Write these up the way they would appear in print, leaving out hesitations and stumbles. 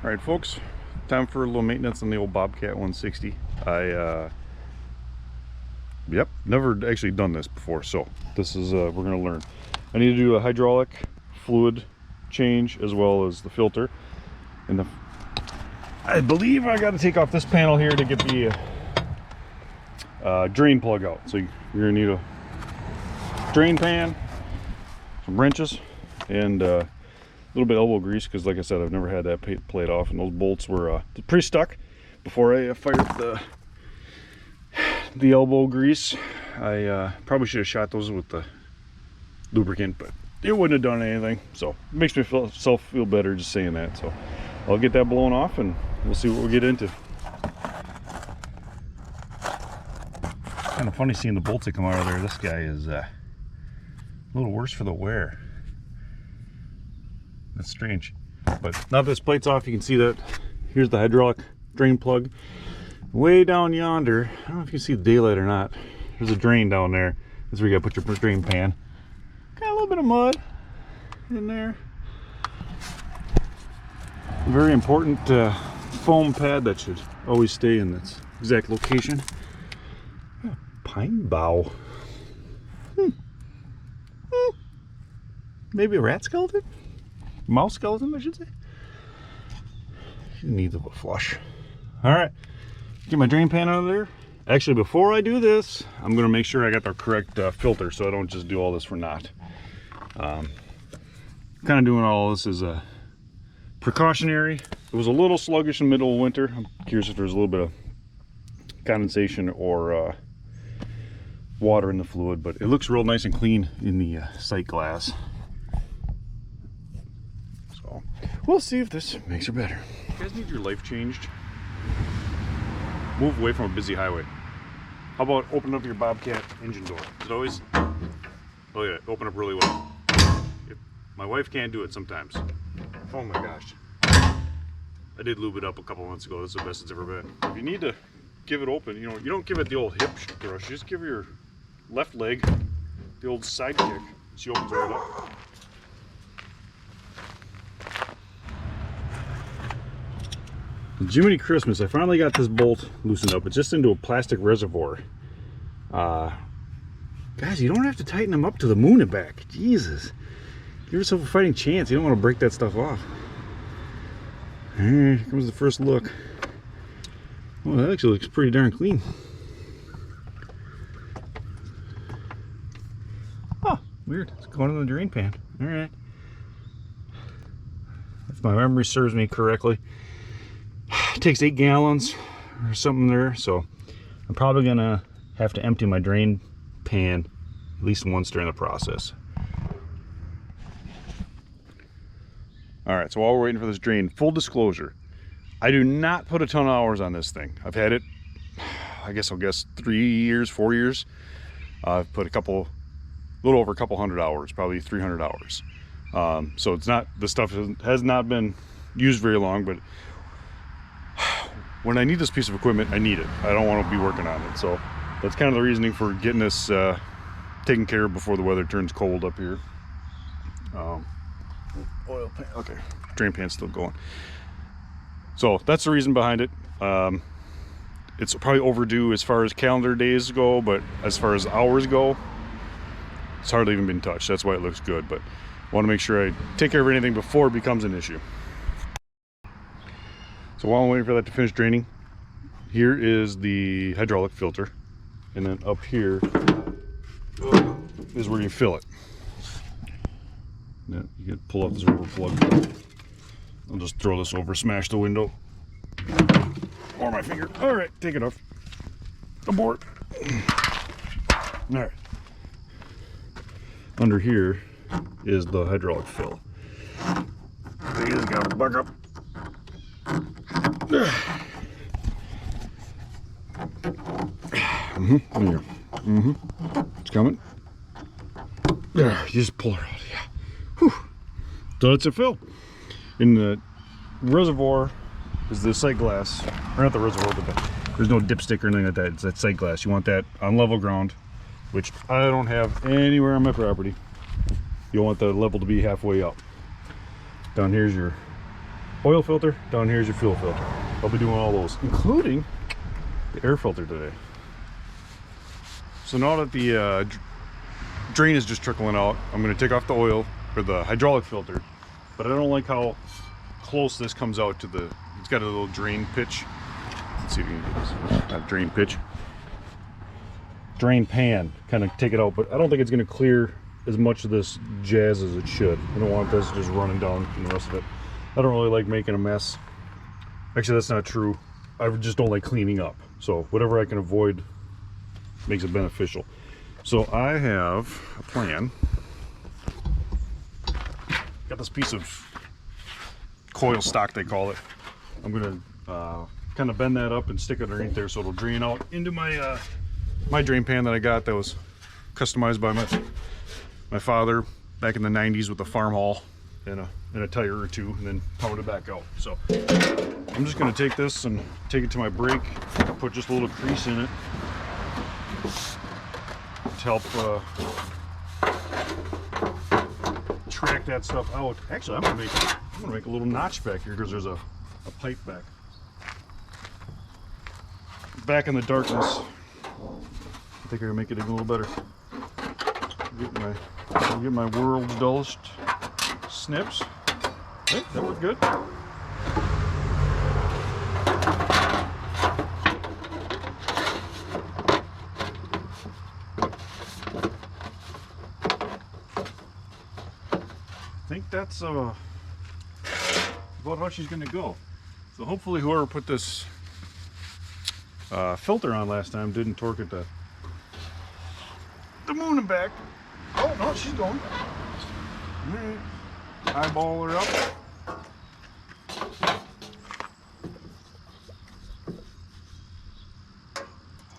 All right, folks, time for a little maintenance on the old Bobcat 160. Yep, never actually done this before, so this is we're gonna learn. I need to do a hydraulic fluid change as well as the filter, and I believe I got to take off this panel here to get the drain plug out. So you're gonna need a drain pan, some wrenches, and a little bit of elbow grease, because like I said, I've never had that plate off, and those bolts were pretty stuck before I fired up the elbow grease. I probably should have shot those with the lubricant, but it wouldn't have done anything, so it makes me feel better just saying that. So I'll get that blown off and we'll see what we get into. Kind of funny seeing the bolts that come out of there. This guy is a little worse for the wear. That's strange. But now that this plate's off, you can see that here's the hydraulic drain plug. Way down yonder, I don't know if you can see the daylight or not, there's a drain down there. That's where you gotta put your drain pan. Got a little bit of mud in there. A very important foam pad that should always stay in its exact location. Pine bough. Maybe a rat skeleton? Mouse skeleton, I should say. She needs a flush. All right, get my drain pan out of there. Actually, before I do this, I'm gonna make sure I got the correct filter, so I don't just do all this for naught. Kind of doing all this as a precautionary. It was a little sluggish in the middle of winter. I'm curious if there's a little bit of condensation or water in the fluid, but it looks real nice and clean in the sight glass. So we'll see if this makes her better. You guys need your life changed? Move away from a busy highway. How about open up your Bobcat engine door? It always, oh yeah, open up really well. My wife can't do it sometimes. Oh my gosh. I did lube it up a couple months ago. That's the best it's ever been. If you need to give it open, you know, you don't give it the old hip thrust. You just give your left leg the old side kick. She opens right up. Jiminy Christmas, I finally got this bolt loosened up. It's just into a plastic reservoir. Guys, you don't have to tighten them up to the moon and back. Jesus. Give yourself a fighting chance. You don't want to break that stuff off. Here comes the first look. Well, that actually looks pretty darn clean. Oh, weird. It's going in the drain pan. All right. If my memory serves me correctly, it takes 8 gallons or something there, so I'm probably gonna have to empty my drain pan at least once during the process. All right, so while we're waiting for this drain, full disclosure, I do not put a ton of hours on this thing. I've had it, I guess 3 years, 4 years. I've put a little over a couple hundred hours, probably 300 hours. So it's not, the stuff has not been used very long, but when I need this piece of equipment, I need it. I don't want to be working on it. So that's kind of the reasoning for getting this taken care of before the weather turns cold up here. Oil pan, okay, drain pan's still going. So that's the reason behind it. It's probably overdue as far as calendar days go, but as far as hours go, it's hardly even been touched. That's why it looks good, but I want to make sure I take care of anything before it becomes an issue. So while I'm waiting for that to finish draining, here is the hydraulic filter, and then up here is where you fill it. Now you can pull off this rubber plug. I'll just throw this over, smash the window, or my finger. All right, take it off. Abort. All right. Under here is the hydraulic fill. You just gotta buck up. It's coming. There, you just pull her out. Yeah. Whew. So that's a fill. In the reservoir is the sight glass, or not the reservoir, but there's no dipstick or anything like that. It's that sight glass. You want that on level ground, which I don't have anywhere on my property. You want the level to be halfway up. Down here's your oil filter, down here is your fuel filter. I'll be doing all those, including the air filter today. So now that the drain is just trickling out, I'm going to take off the oil for the hydraulic filter, but I don't like how close this comes out to the, it's got a little drain pitch. Let's see if you can do this. Not drain pitch. Drain pan, kind of take it out, but I don't think it's going to clear as much of this jazz as it should. I don't want this just running down from the rest of it. I don't really like making a mess. Actually, that's not true. I just don't like cleaning up. So whatever I can avoid makes it beneficial. So I have a plan. Got this piece of coil stock, they call it. I'm gonna kind of bend that up and stick it underneath there so it'll drain out into my my drain pan that I got that was customized by my father back in the 90s with a farm haul and a tire or two, and then powered it back out. So I'm just gonna take this and take it to my brake, put just a little crease in it to help track that stuff out. Actually, I'm gonna make a little notch back here because there's a pipe back in the darkness. I think I can make it a little better. Get my world's dullest snips. Hey, that worked good. I think that's about how she's gonna go. So hopefully whoever put this filter on last time didn't torque it to the moon and back. Oh no, she's going. All right. Eyeball her up.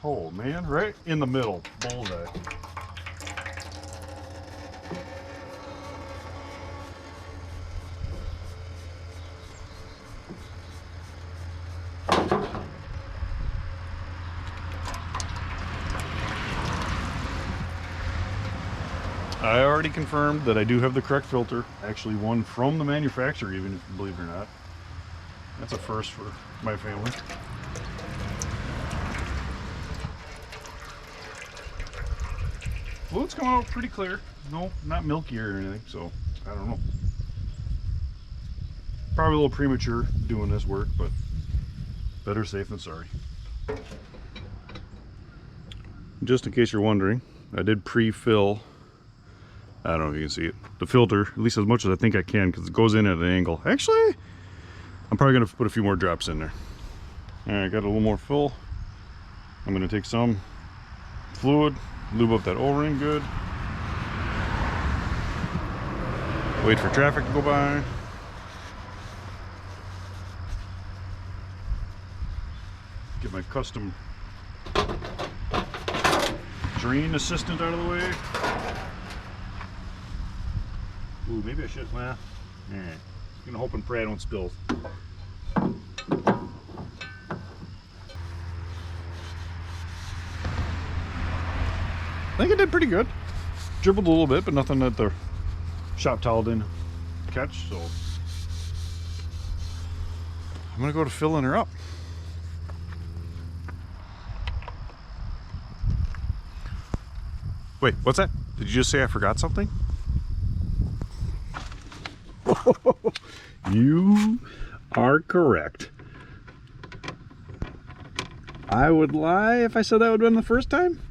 Oh man, right in the middle, bullseye. I already confirmed that I do have the correct filter, actually one from the manufacturer, even if you believe it or not. That's a first for my family. Fluid's coming out pretty clear. No, not milky or anything, so I don't know. Probably a little premature doing this work, but better safe than sorry. Just in case you're wondering, I did pre-fill, I don't know if you can see it, the filter, at least as much as I think I can, because it goes in at an angle. Actually, I'm probably going to put a few more drops in there. All right, got a little more fill. I'm going to take some fluid, lube up that O-ring good. Wait for traffic to go by. Get my custom drain assistant out of the way. Ooh, maybe I should, well, alright. I'm gonna hope and pray I don't spill. I think it did pretty good. Dribbled a little bit, but nothing that the shop towel didn't catch, so I'm gonna go to filling her up. Wait, what's that? Did you just say I forgot something? You are correct. I would lie if I said that would have been the first time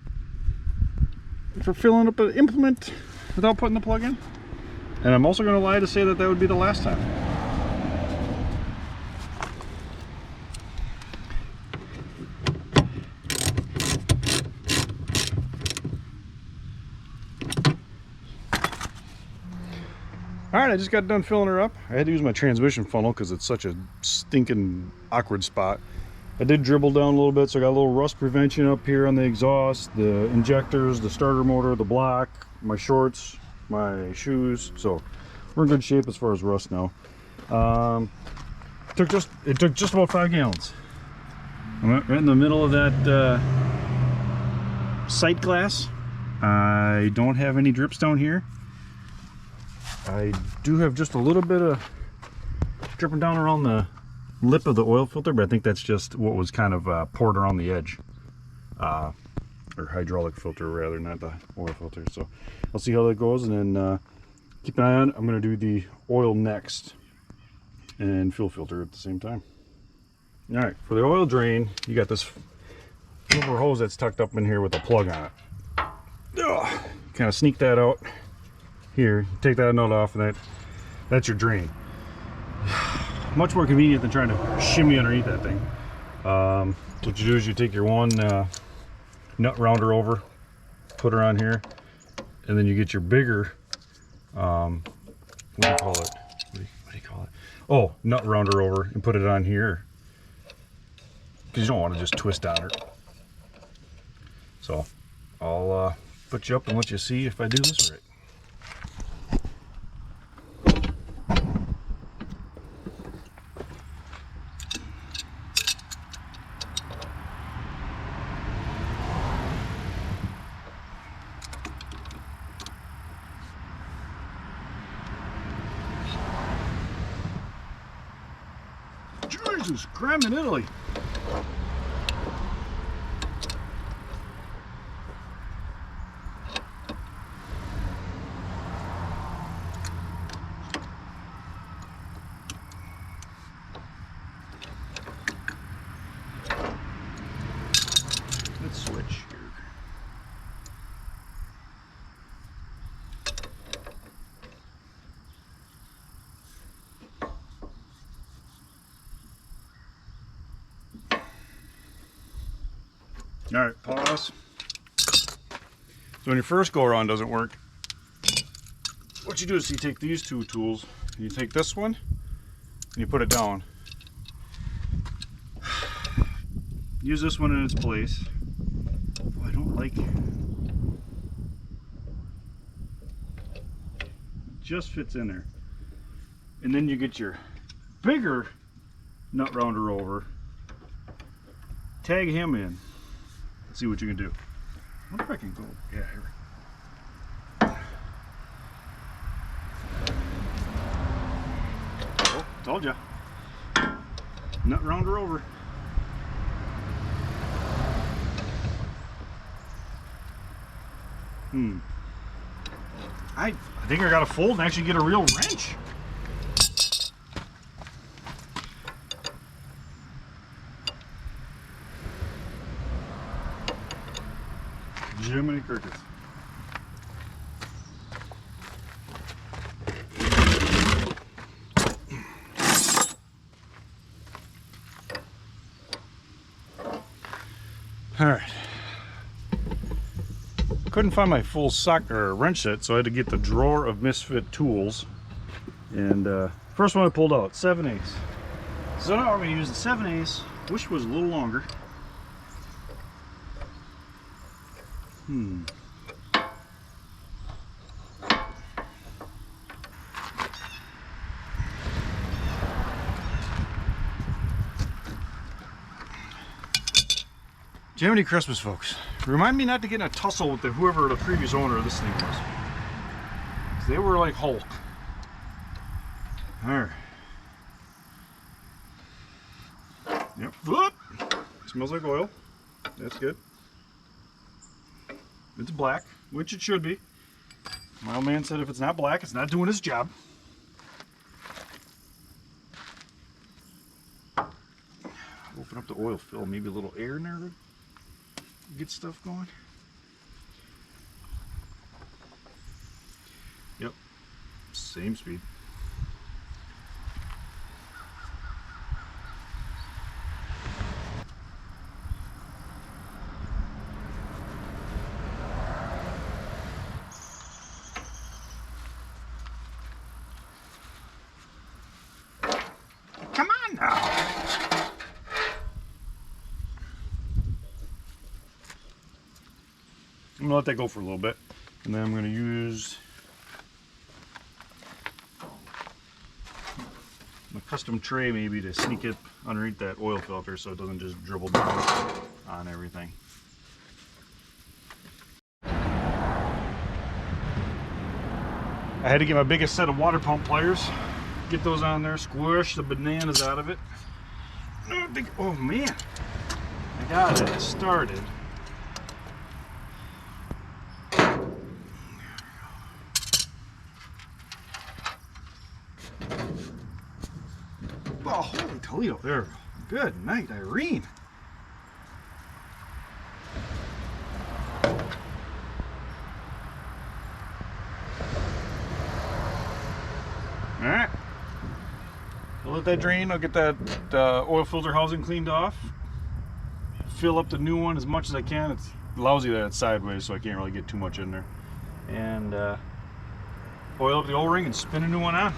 for filling up an implement without putting the plug in. And I'm also going to lie to say that that would be the last time. Alright, I just got done filling her up. I had to use my transmission funnel because it's such a stinking awkward spot. I did dribble down a little bit, so I got a little rust prevention up here on the exhaust, the injectors, the starter motor, the block, my shorts, my shoes. So we're in good shape as far as rust now. It took just about 5 gallons. I'm right in the middle of that sight glass. I don't have any drips down here. I do have just a little bit of dripping down around the lip of the oil filter, but I think that's just what was kind of poured around the edge. Or hydraulic filter rather, not the oil filter. So I'll see how that goes, and then keep an eye on it. I'm going to do the oil next and fuel filter at the same time. All right, for the oil drain, you got this rubber hose that's tucked up in here with a plug on it. Kind of sneak that out here, take that nut off, and that's your drain. Much more convenient than trying to shimmy underneath that thing. So what you do is you take your one nut rounder over, put her on here, and then you get your bigger what do you call it? What do you call it? Oh, nut rounder over and put it on here, because you don't want to just twist on her. So I'll put you up and let you see if I do this right. Jesus, creme in Italy. Let's switch here. All right, pause. So when your first go around doesn't work, what you do is you take these two tools, and you take this one, and you put it down. Use this one in its place. Oh, I don't like it. It just fits in there. And then you get your bigger nut rounder over, tag him in. Let's see what you can do. I wonder if I can go. Yeah, here. Oh, told ya. Nut rounder over. I think I gotta fold and actually get a real wrench. Jiminy crickets. All right. Couldn't find my full socket or wrench set, so I had to get the drawer of misfit tools. And first one I pulled out, 7/8. So now we're going to use the 7/8. Wish it was a little longer. Jiminy Christmas, folks. Remind me not to get in a tussle with whoever the previous owner of this thing was. They were like Hulk. Alright. Yep. Whoop. Smells like oil. That's good. It's black, which it should be. My old man said if it's not black, it's not doing its job. Open up the oil fill, maybe a little air in there to get stuff going. Yep, same speed. Come on now. I'm gonna let that go for a little bit, and then I'm gonna use my custom tray maybe to sneak it underneath that oil filter so it doesn't just dribble down on everything. I had to get my biggest set of water pump pliers, get those on there, squish the bananas out of it. Oh man, I got it started. Oh, holy Toledo, there. Good night, Irene. All right, I'll let that drain. I'll get that oil filter housing cleaned off. Fill up the new one as much as I can. It's lousy that it's sideways, so I can't really get too much in there. And oil up the O-ring and spin a new one on.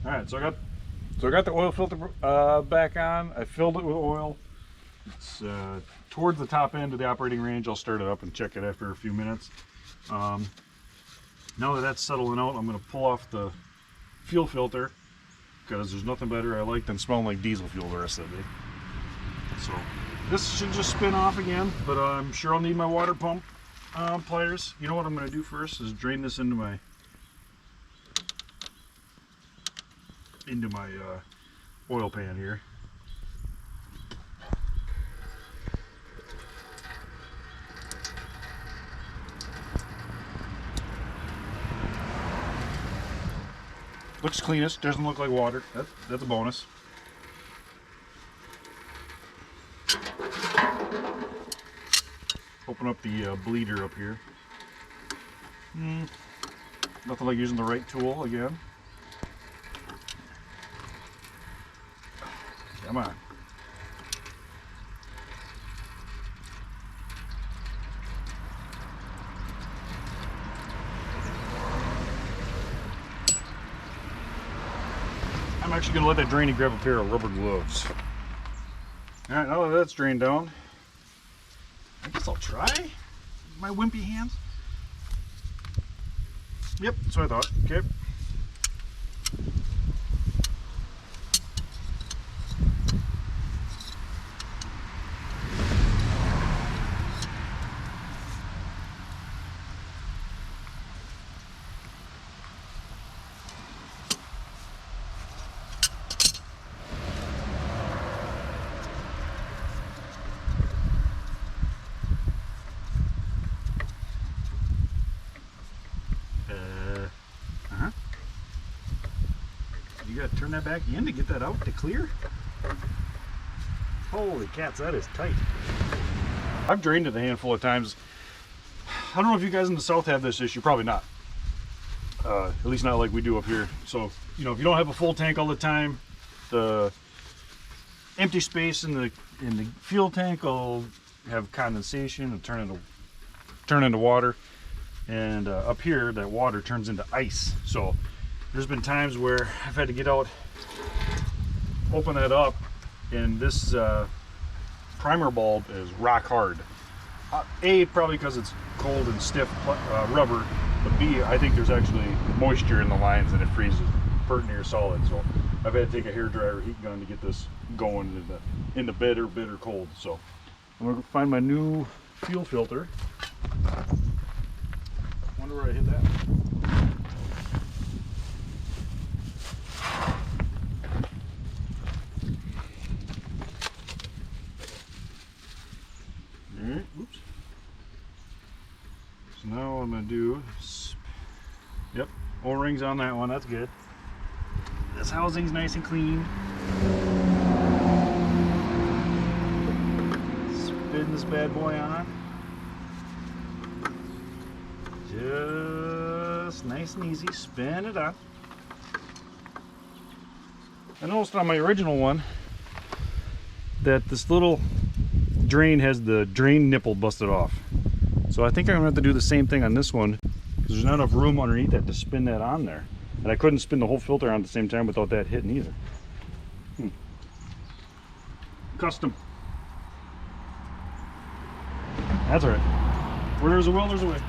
All right, so I got the oil filter back on. I filled it with oil. It's towards the top end of the operating range. I'll start it up and check it after a few minutes. Now that that's settling out, I'm going to pull off the fuel filter, because there's nothing better I like than smelling like diesel fuel the rest of the day. So this should just spin off again, but I'm sure I'll need my water pump pliers. You know what I'm going to do first is drain this into my oil pan here. Looks cleanest, doesn't look like water. That's a bonus. Open up the bleeder up here. Nothing like using the right tool again. Come on. I'm actually going to let that drain and grab a pair of rubber gloves. Alright, now that that's drained down, I guess I'll try my wimpy hands. Yep, that's what I thought. Okay. You gotta turn that back in to get that out to clear. Holy cats, that is tight. I've drained it a handful of times. I don't know if you guys in the south have this issue, probably not. At least not like we do up here. So, you know, if you don't have a full tank all the time, the empty space in the fuel tank will have condensation and turn into water. And up here, that water turns into ice. So there's been times where I've had to get out, open that up, and this primer bulb is rock hard. A, probably because it's cold and stiff rubber, but B, I think there's actually moisture in the lines and it freezes pretty near solid. So I've had to take a hairdryer heat gun to get this going in the bitter cold. So I'm gonna find my new fuel filter. Wonder where I hit that. Alright, oops. So now what I'm going to do is, yep, O-rings on that one, that's good. This housing's nice and clean. Spin this bad boy on. Just nice and easy, spin it on. I noticed on my original one that this little drain has the drain nipple busted off. So I think I'm gonna have to do the same thing on this one, because there's not enough room underneath that to spin that on there. And I couldn't spin the whole filter on at the same time without that hitting either. Custom. That's all right. Where there's a will, there's a way.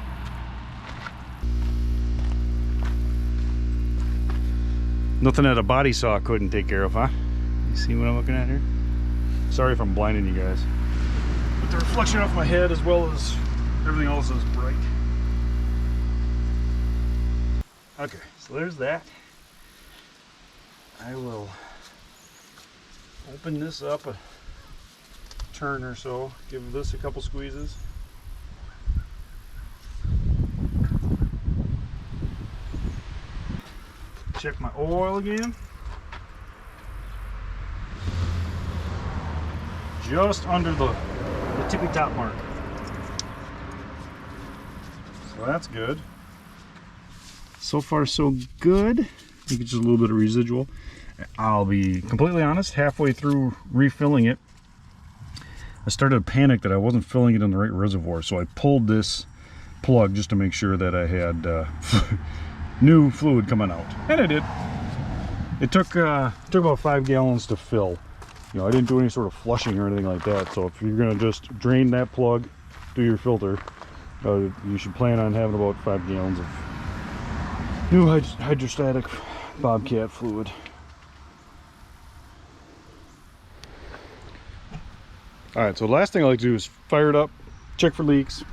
Nothing that a body saw couldn't take care of, huh? You see what I'm looking at here? Sorry if I'm blinding you guys. But the reflection off my head as well as everything else is bright. Okay, so there's that. I will open this up a turn or so, give this a couple squeezes. Check my oil again. Just under the tippy top mark. So that's good. So far so good. I think it's just a little bit of residual. I'll be completely honest, halfway through refilling it, I started to panic that I wasn't filling it in the right reservoir, so I pulled this plug just to make sure that I had new fluid coming out, and I did. It took about 5 gallons to fill. You know, I didn't do any sort of flushing or anything like that, so if you're gonna just drain that plug through your filter, you should plan on having about 5 gallons of new hydrostatic Bobcat fluid. Alright, so the last thing I like to do is fire it up, check for leaks,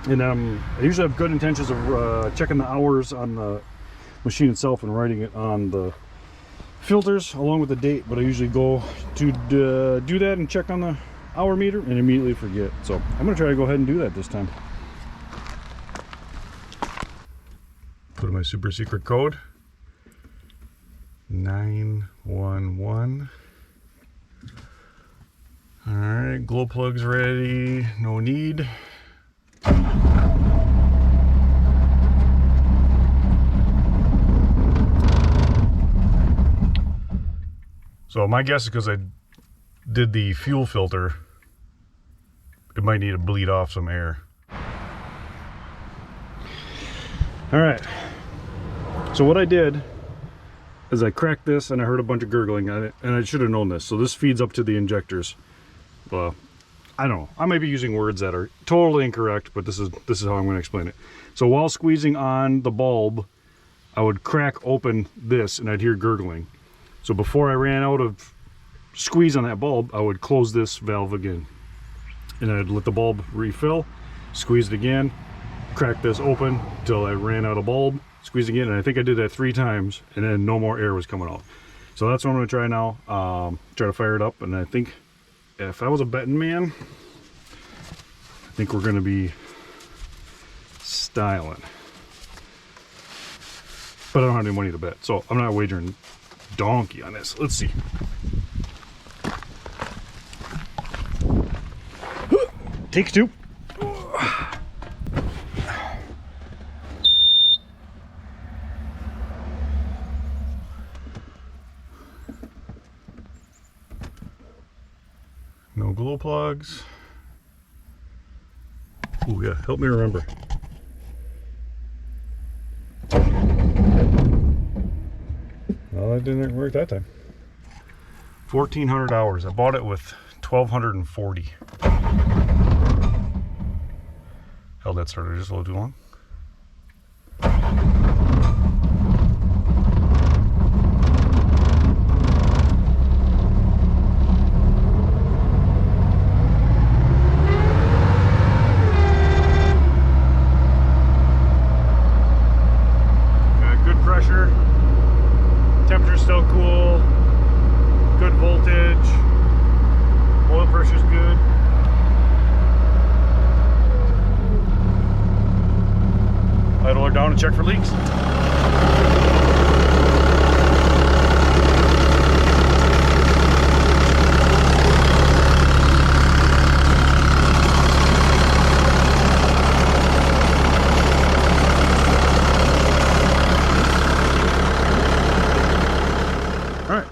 and I usually have good intentions of checking the hours on the machine itself and writing it on the filters along with the date, but I usually go to do that and check on the hour meter and immediately forget. So I'm going to try to go ahead and do that this time. Put in my super secret code 911. Alright, glow plug's ready, no need. So my guess is because I did the fuel filter, it might need to bleed off some air. Alright, so what I did is I cracked this and I heard a bunch of gurgling on it, and I should have known this. So this feeds up to the injectors. Well, I don't know, I may be using words that are totally incorrect, but this is how I'm going to explain it. So while squeezing on the bulb, I would crack open this and I'd hear gurgling. So before I ran out of squeeze on that bulb, I would close this valve again, and I'd let the bulb refill, squeeze it again, crack this open until I ran out of bulb, squeeze again, and I think I did that 3 times, and then no more air was coming out. So that's what I'm going to try now. Try to fire it up, and I think if I was a betting man, I think we're going to be styling. But I don't have any money to bet, so I'm not wagering donkey on this. Let's see. Takes 2. No glow plugs. Oh yeah, help me remember. Well, that didn't work that time. 1,400 hours. I bought it with 1,240. Held that starter just a little too long. Got good pressure. Temperature's still cool, good voltage, oil pressure's good. Idle her down and check for leaks.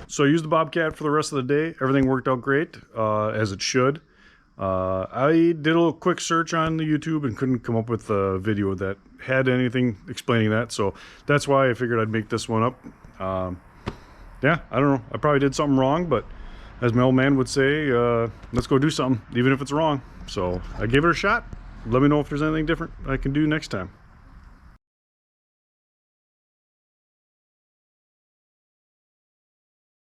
So I used the Bobcat for the rest of the day. Everything worked out great, as it should. I did a little quick search on the YouTube and couldn't come up with a video that had anything explaining that. So that's why I figured I'd make this one up. Yeah, I don't know. I probably did something wrong, but as my old man would say, let's go do something, even if it's wrong. So I gave it a shot. Let me know if there's anything different I can do next time.